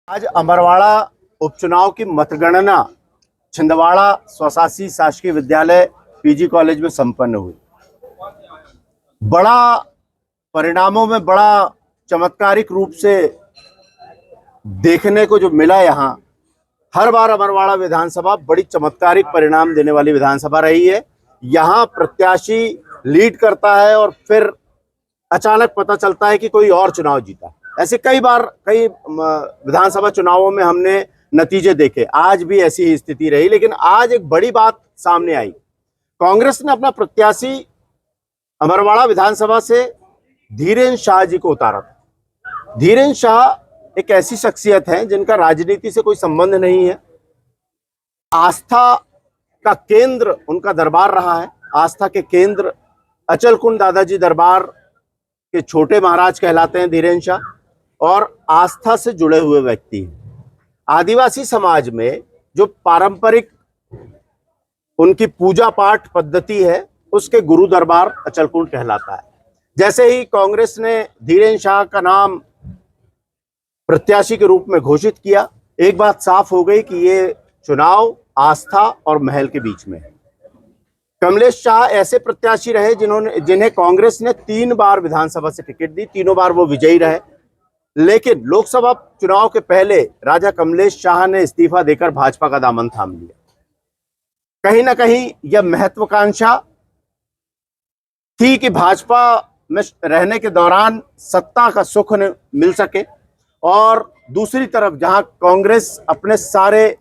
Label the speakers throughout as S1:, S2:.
S1: आज अमरवाड़ा उपचुनाव की मतगणना छिंदवाड़ा स्वशासी शासकीय विद्यालय पीजी कॉलेज में संपन्न हुई। बड़ा परिणामों में बड़ा चमत्कारिक रूप से देखने को जो मिला यहाँ, हर बार अमरवाड़ा विधानसभा बड़ी चमत्कारिक परिणाम देने वाली विधानसभा रही है। यहाँ प्रत्याशी लीड करता है और फिर अचानक पता चलता है कि कोई और चुनाव जीता। ऐसे कई बार कई विधानसभा चुनावों में हमने नतीजे देखे, आज भी ऐसी ही स्थिति रही। लेकिन आज एक बड़ी बात सामने आई। कांग्रेस ने अपना प्रत्याशी अमरवाड़ा विधानसभा से धीरेन्द्र शाह जी को उतारा था। धीरेन्द्र शाह एक ऐसी शख्सियत है जिनका राजनीति से कोई संबंध नहीं है। आस्था का केंद्र उनका दरबार रहा है। आस्था के केंद्र अचलकुंड दादाजी दरबार के छोटे महाराज कहलाते हैं धीरेन्द्र शाह, और आस्था से जुड़े हुए व्यक्ति हैं। आदिवासी समाज में जो पारंपरिक उनकी पूजा पाठ पद्धति है, उसके गुरु दरबार अचलकुंड कहलाता है। जैसे ही कांग्रेस ने धीरेन्द्र शाह का नाम प्रत्याशी के रूप में घोषित किया, एक बात साफ हो गई कि ये चुनाव आस्था और महल के बीच में है। कमलेश शाह ऐसे प्रत्याशी रहे जिन्हें कांग्रेस ने 3 बार विधानसभा से टिकट दी, तीनों बार वो विजयी रहे। लेकिन लोकसभा चुनाव के पहले राजा कमलेश शाह ने इस्तीफा देकर भाजपा का दामन थाम लिया। कहीं ना कहीं यह महत्वाकांक्षा थी कि भाजपा में रहने के दौरान सत्ता का सुख मिल सके, और दूसरी तरफ जहां कांग्रेस अपने सारे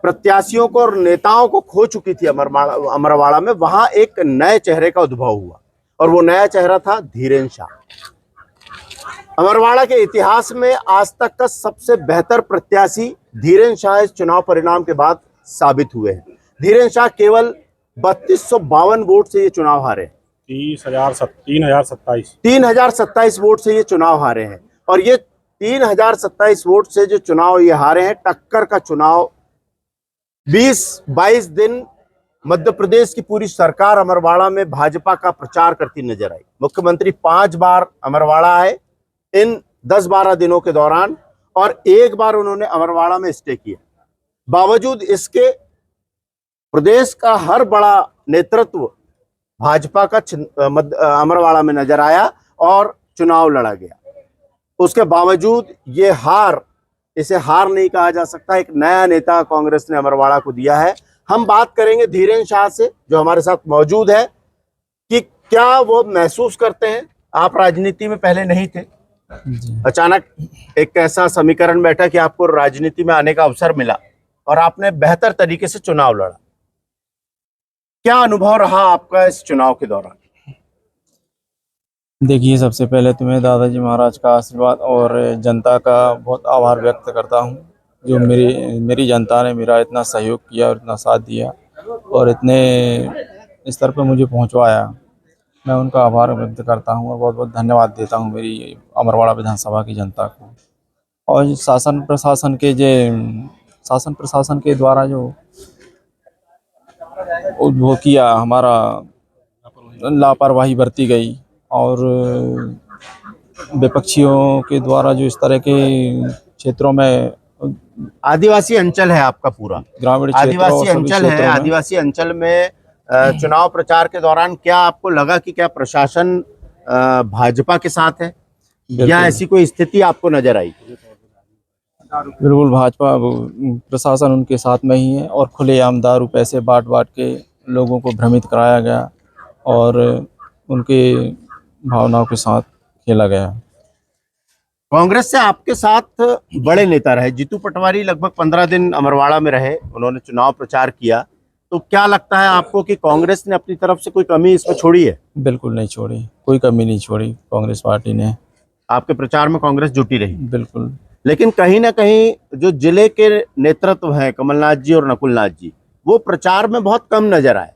S1: प्रत्याशियों को और नेताओं को खो चुकी थी अमरवाड़ा में, वहां एक नए चेहरे का उद्भव हुआ, और वो नया चेहरा था धीरेन्द्र शाह। अमरवाड़ा के इतिहास में आज तक का सबसे बेहतर प्रत्याशी धीरेन्द्र शाह इस चुनाव परिणाम के बाद साबित हुए हैं। धीरेन्द्र शाह केवल 3252 वोट से ये चुनाव हारे हैं। 3027 वोट से ये चुनाव हारे हैं, और ये 3027 वोट से जो चुनाव ये हारे हैं, टक्कर का चुनाव। 20-22 दिन मध्य प्रदेश की पूरी सरकार अमरवाड़ा में भाजपा का प्रचार करती नजर आई। मुख्यमंत्री 5 बार अमरवाड़ा आए इन 10-12 दिनों के दौरान, और एक बार उन्होंने अमरवाड़ा में स्टे किया। बावजूद इसके प्रदेश का हर बड़ा नेतृत्व भाजपा का अमरवाड़ा में नजर आया और चुनाव लड़ा गया। उसके बावजूद ये हार, इसे हार नहीं कहा जा सकता। एक नया नेता कांग्रेस ने अमरवाड़ा को दिया है। हम बात करेंगे धीरेन्द्र शाह से, जो हमारे साथ मौजूद है, कि क्या वो महसूस करते हैं। आप राजनीति में पहले नहीं थे, अचानक एक ऐसा समीकरण बैठा कि आपको राजनीति में आने का अवसर मिला और आपने बेहतर तरीके से चुनाव लड़ा। क्या अनुभव रहा आपका इस चुनाव के दौरान?
S2: देखिए, सबसे पहले तो मैं दादाजी महाराज का आशीर्वाद और जनता का बहुत आभार व्यक्त करता हूं, जो मेरी जनता ने मेरा इतना सहयोग किया और इतना साथ दिया और इतने स्तर पर मुझे पहुंचवाया। मैं उनका आभार व्यक्त करता हूं और बहुत बहुत धन्यवाद देता हूं मेरी अमरवाड़ा विधानसभा की जनता को। और शासन प्रशासन के द्वारा जो वो किया, हमारा लापरवाही बरती गई, और विपक्षियों के द्वारा जो इस तरह के क्षेत्रों में,
S1: आदिवासी अंचल है आपका पूरा,
S2: ग्रामीण
S1: आदिवासी अंचल है। आदिवासी अंचल में चुनाव प्रचार के दौरान क्या आपको लगा कि क्या प्रशासन भाजपा के साथ है, या ऐसी कोई स्थिति आपको नजर आई?
S2: बिल्कुल, भाजपा प्रशासन उनके साथ में ही है, और खुलेआम दारू पैसे बांट के लोगों को भ्रमित कराया गया और उनके भावनाओं के साथ खेला गया।
S1: कांग्रेस से आपके साथ बड़े नेता रहे, जीतू पटवारी लगभग 15 दिन अमरवाड़ा में रहे, उन्होंने चुनाव प्रचार किया। तो क्या लगता है आपको कि कांग्रेस ने अपनी तरफ से कोई कमी इसमें छोड़ी है?
S2: बिल्कुल नहीं छोड़ी, कोई कमी नहीं छोड़ी कांग्रेस पार्टी ने।
S1: आपके प्रचार में कांग्रेस जुटी रही?
S2: बिल्कुल।
S1: लेकिन कहीं ना कहीं जो जिले के नेतृत्व हैं, कमलनाथ जी और नकुलनाथ जी, वो प्रचार में बहुत कम नजर आए।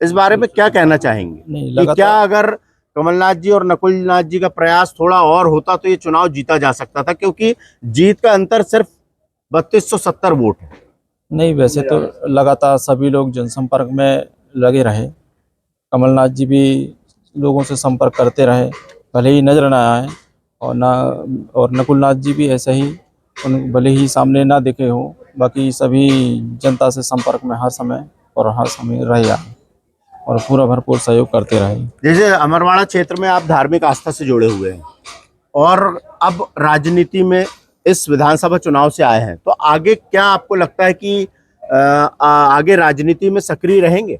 S1: इस बारे में क्या कहना चाहेंगे कि क्या अगर कमलनाथ जी और नकुलनाथ जी का प्रयास थोड़ा और होता तो ये चुनाव जीता जा सकता था, क्योंकि जीत का अंतर सिर्फ 3270 वोट है।
S2: नहीं, वैसे तो लगातार सभी लोग जनसंपर्क में लगे रहे। कमलनाथ जी भी लोगों से संपर्क करते रहे, भले ही नजर न आए, और नकुलनाथ जी भी ऐसे ही उन भले ही सामने ना दिखे हो, बाकी सभी जनता से संपर्क में हर समय रहे और पूरा भरपूर सहयोग करते रहे।
S1: जैसे अमरवाड़ा क्षेत्र में आप धार्मिक आस्था से जुड़े हुए हैं और अब राजनीति में इस विधानसभा चुनाव से आए हैं, तो आगे क्या आपको लगता है कि आगे राजनीति में सक्रिय रहेंगे?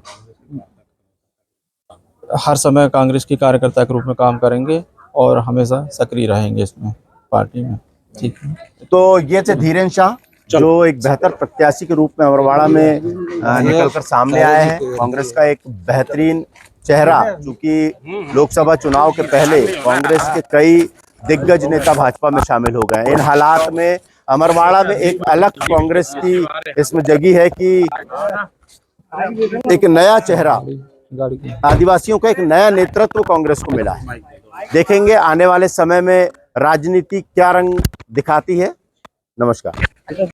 S2: हर समय कांग्रेस की कार्यकर्ता के रूप में काम करेंगे और हमेशा सक्रिय रहेंगे इसमें, पार्टी में। ठीक है।
S1: तो ये थे धीरेन शाह, जो एक बेहतर प्रत्याशी के रूप में अमरवाड़ा में निकलकर सामने आए हैं। कांग्रेस का एक बेहतरीन चेहरा, क्योंकि लोकसभा चुनाव के पहले कांग्रेस के कई दिग्गज नेता भाजपा में शामिल हो गए। इन हालात में अमरवाड़ा में एक अलग कांग्रेस की इसमें जगी है कि एक नया चेहरा, आदिवासियों का एक नया नेतृत्व कांग्रेस को मिला है। देखेंगे आने वाले समय में राजनीति क्या रंग दिखाती है। नमस्कार।